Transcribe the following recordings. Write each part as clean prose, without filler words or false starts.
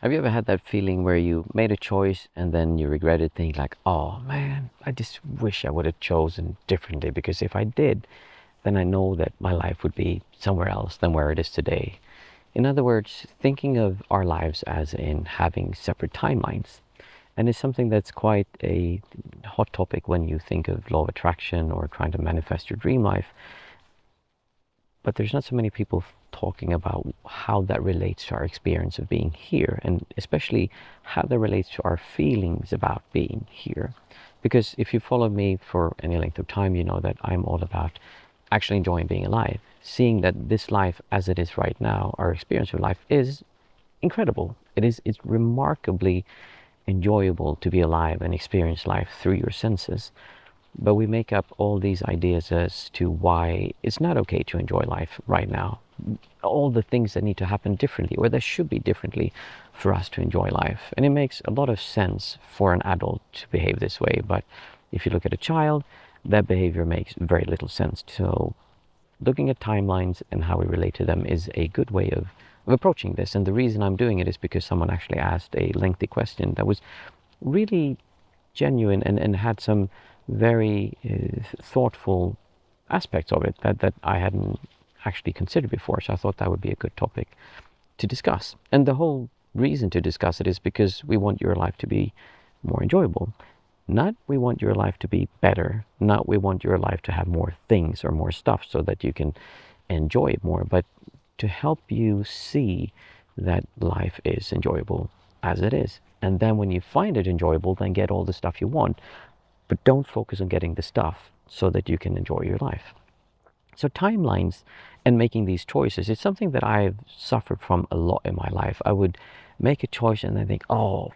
Have you ever had that feeling where you made a choice and then you regretted, thinking like, oh man, I just wish I would have chosen differently, because if I did, then I know that my life would be somewhere else than where it is today. In other words, thinking of our lives as in having separate timelines. And it's something that's quite a hot topic when you think of law of attraction or trying to manifest your dream life. But there's not so many people talking about how that relates to our experience of being here, and especially how that relates to our feelings about being here. Because if you follow me for any length of time, you know that I'm all about actually enjoying being alive, seeing that this life as it is right now, our experience of life is incredible. It's remarkably enjoyable to be alive and experience life through your senses. But we make up all these ideas as to why it's not okay to enjoy life right now. All the things that need to happen differently, or that should be differently for us to enjoy life. And it makes a lot of sense for an adult to behave this way. But if you look at a child, that behavior makes very little sense. So looking at timelines and how we relate to them is a good way of approaching this. And the reason I'm doing it is because someone actually asked a lengthy question that was really genuine and had some very thoughtful aspects of it that I hadn't actually considered before. So I thought that would be a good topic to discuss. And the whole reason to discuss it is because we want your life to be more enjoyable. Not we want your life to be better, not we want your life to have more things or more stuff so that you can enjoy it more, but to help you see that life is enjoyable as it is. And then when you find it enjoyable, then get all the stuff you want, but don't focus on getting the stuff so that you can enjoy your life. So timelines and making these choices is something that I've suffered from a lot in my life. I would make a choice and then think, oh,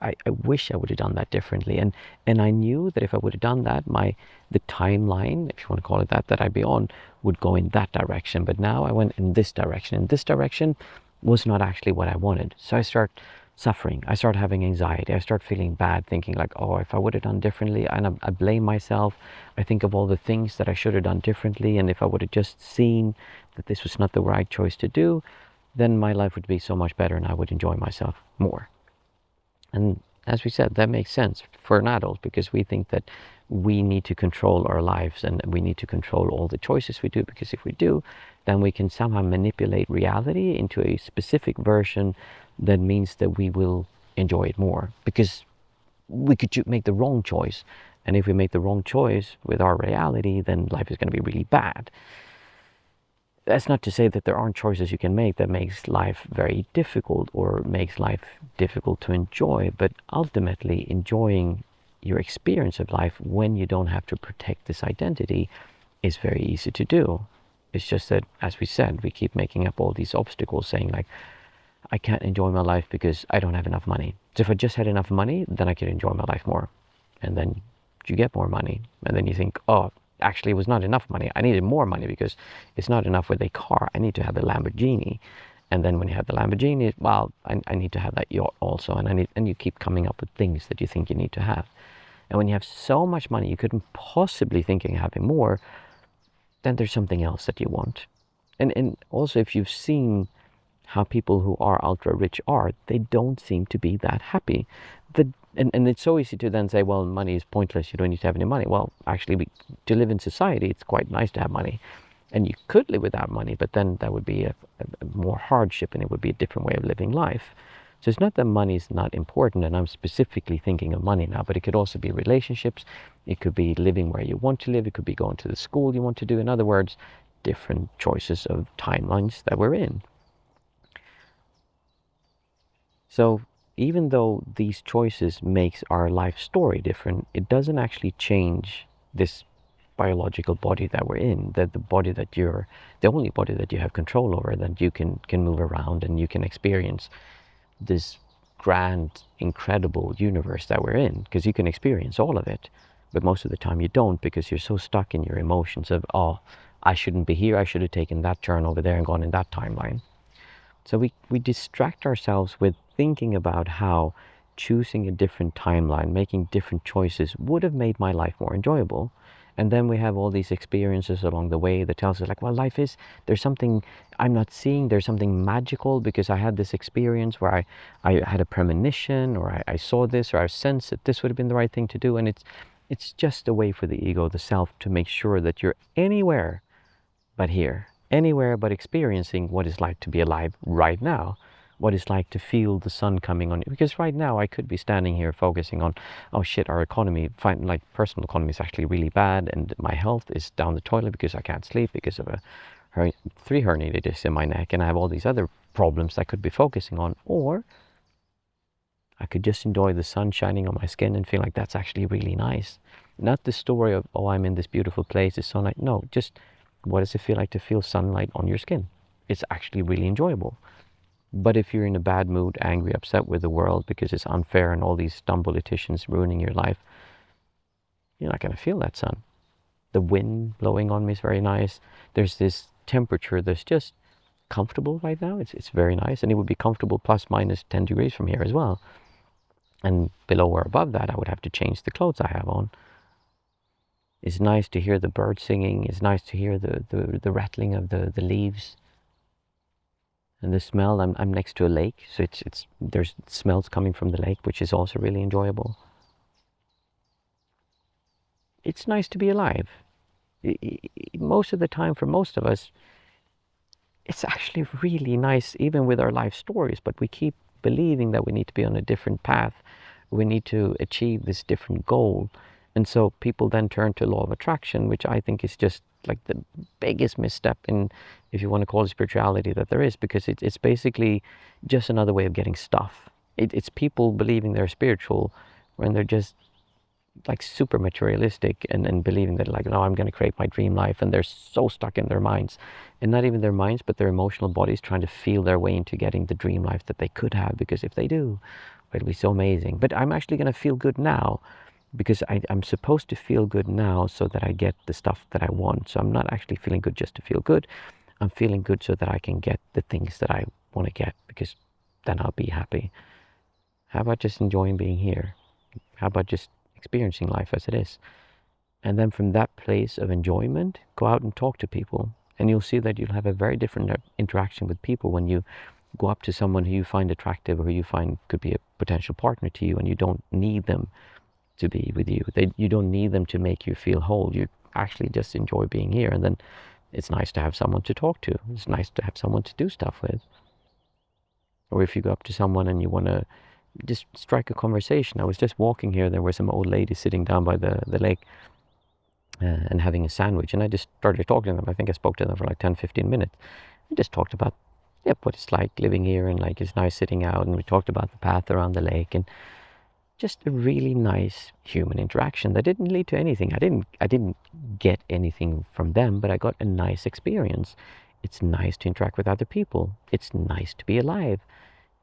I wish I would have done that differently. And I knew that if I would have done that, the timeline, if you want to call it that I'd be on, would go in that direction. But now I went in this direction. And this direction was not actually what I wanted. So I start suffering. I start having anxiety. I start feeling bad, thinking like, oh, if I would have done differently, and I blame myself. I think of all the things that I should have done differently. And if I would have just seen that this was not the right choice to do, then my life would be so much better and I would enjoy myself more. And as we said, that makes sense for an adult, because we think that we need to control our lives and we need to control all the choices we do, because if we do, then we can somehow manipulate reality into a specific version that means that we will enjoy it more, because we could make the wrong choice. And if we make the wrong choice with our reality, then life is going to be really bad. That's not to say that there aren't choices you can make that makes life very difficult or makes life difficult to enjoy, but ultimately enjoying your experience of life when you don't have to protect this identity is very easy to do. It's just that, as we said, we keep making up all these obstacles, saying like, I can't enjoy my life because I don't have enough money. So if I just had enough money, then I could enjoy my life more. And then you get more money, and then you think, oh, actually it was not enough money. I needed more money because it's not enough with a car. I need to have a Lamborghini. And then when you have the Lamborghini, well, I need to have that yacht also. And you keep coming up with things that you think you need to have. And when you have so much money, you couldn't possibly think of having more, then there's something else that you want. And also, if you've seen how people who are ultra rich are, they don't seem to be that happy. And it's so easy to then say, well, money is pointless, you don't need to have any money. Well, actually, to live in society, it's quite nice to have money. And you could live without money, but then that would be a more hardship, and it would be a different way of living life. So it's not that money is not important, and I'm specifically thinking of money now, but it could also be relationships. It could be living where you want to live. It could be going to the school you want to do. In other words, different choices of timelines that we're in. So even though these choices makes our life story different, it doesn't actually change this biological body that we're in, that the body that you're, the only body that you have control over, that you can move around and you can experience this grand, incredible universe that we're in, because you can experience all of it. But most of the time you don't, because you're so stuck in your emotions of, oh, I shouldn't be here, I should have taken that turn over there and gone in that timeline. So we distract ourselves with thinking about how choosing a different timeline, making different choices would have made my life more enjoyable. And then we have all these experiences along the way that tells us like, well, life is, there's something I'm not seeing, there's something magical because I had this experience where I had a premonition, or I saw this, or I sensed that this would have been the right thing to do. And it's just a way for the ego, the self, to make sure that you're anywhere but here, anywhere but experiencing what it's like to be alive right now, what it's like to feel the sun coming on you. Because right now I could be standing here focusing on, oh shit, our economy, like personal economy is actually really bad, and my health is down the toilet because I can't sleep because of three herniated discs in my neck, and I have all these other problems I could be focusing on. Or I could just enjoy the sun shining on my skin and feel like that's actually really nice. Not the story of, oh, I'm in this beautiful place, it's sunlight. No, just what does it feel like to feel sunlight on your skin? It's actually really enjoyable. But if you're in a bad mood, angry, upset with the world because it's unfair and all these dumb politicians ruining your life, you're not going to feel that sun. The wind blowing on me is very nice. There's this temperature that's just comfortable right now. It's very nice, and it would be comfortable plus minus 10 degrees from here as well. And below or above that, I would have to change the clothes I have on. It's nice to hear the birds singing. It's nice to hear the rattling of the leaves. And the smell, I'm next to a lake, so there's smells coming from the lake, which is also really enjoyable. It's nice to be alive. Most of the time, for most of us, it's actually really nice, even with our life stories, but we keep believing that we need to be on a different path. We need to achieve this different goal. And so people then turn to law of attraction, which I think is just like the biggest misstep in, if you want to call it spirituality, that there is, because it's basically just another way of getting stuff. It's people believing they're spiritual when they're just like super materialistic and believing that like, no, I'm going to create my dream life, and they're so stuck in their minds, and not even their minds, but their emotional bodies, trying to feel their way into getting the dream life that they could have, because if they do, it'll be so amazing. But I'm actually going to feel good now, because I'm supposed to feel good now so that I get the stuff that I want. So I'm not actually feeling good just to feel good. I'm feeling good so that I can get the things that I want to get, because then I'll be happy. How about just enjoying being here? How about just experiencing life as it is? And then from that place of enjoyment, go out and talk to people. And you'll see that you'll have a very different interaction with people when you go up to someone who you find attractive, or who you find could be a potential partner to you, and you don't need them to be with you. You don't need them to make you feel whole. You actually just enjoy being here. And then it's nice to have someone to talk to. It's nice to have someone to do stuff with. Or if you go up to someone and you want to just strike a conversation. I was just walking here. There were some old ladies sitting down by the lake and having a sandwich. And I just started talking to them. I think I spoke to them for like 10, 15 minutes. I just talked about what it's like living here, and like it's nice sitting out. And we talked about the path around the lake, and just a really nice human interaction that didn't lead to anything. I didn't get anything from them, but I got a nice experience. It's nice to interact with other people. It's nice to be alive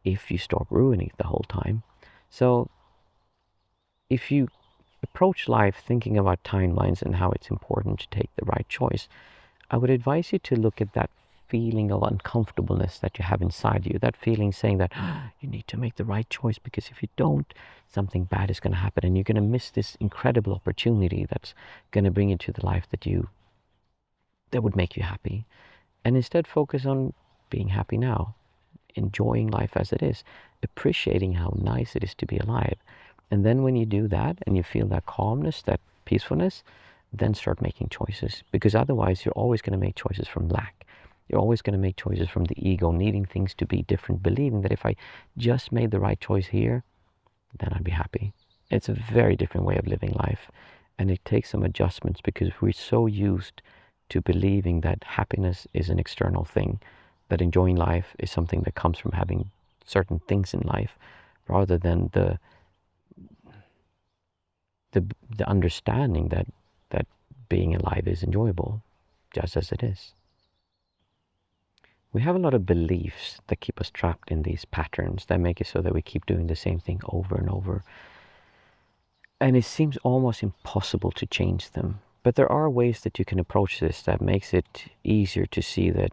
if you stop ruining it the whole time. So if you approach life thinking about timelines and how it's important to take the right choice, I would advise you to look at that feeling of uncomfortableness that you have inside you, that feeling saying that you need to make the right choice, because if you don't, something bad is going to happen, and you're going to miss this incredible opportunity that's going to bring you to the life that would make you happy. And instead focus on being happy now, enjoying life as it is, appreciating how nice it is to be alive. And then when you do that and you feel that calmness, that peacefulness, then start making choices, because otherwise you're always going to make choices from lack. You're always going to make choices from the ego, needing things to be different, believing that if I just made the right choice here, then I'd be happy. It's a very different way of living life, and it takes some adjustments, because we're so used to believing that happiness is an external thing, that enjoying life is something that comes from having certain things in life, rather than the understanding that being alive is enjoyable, just as it is. We have a lot of beliefs that keep us trapped in these patterns, that make it so that we keep doing the same thing over and over. And it seems almost impossible to change them. But there are ways that you can approach this that makes it easier to see that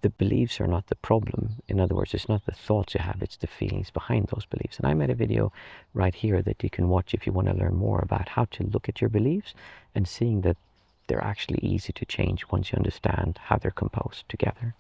the beliefs are not the problem. In other words, it's not the thoughts you have, it's the feelings behind those beliefs. And I made a video right here that you can watch if you want to learn more about how to look at your beliefs and seeing that they're actually easy to change once you understand how they're composed together.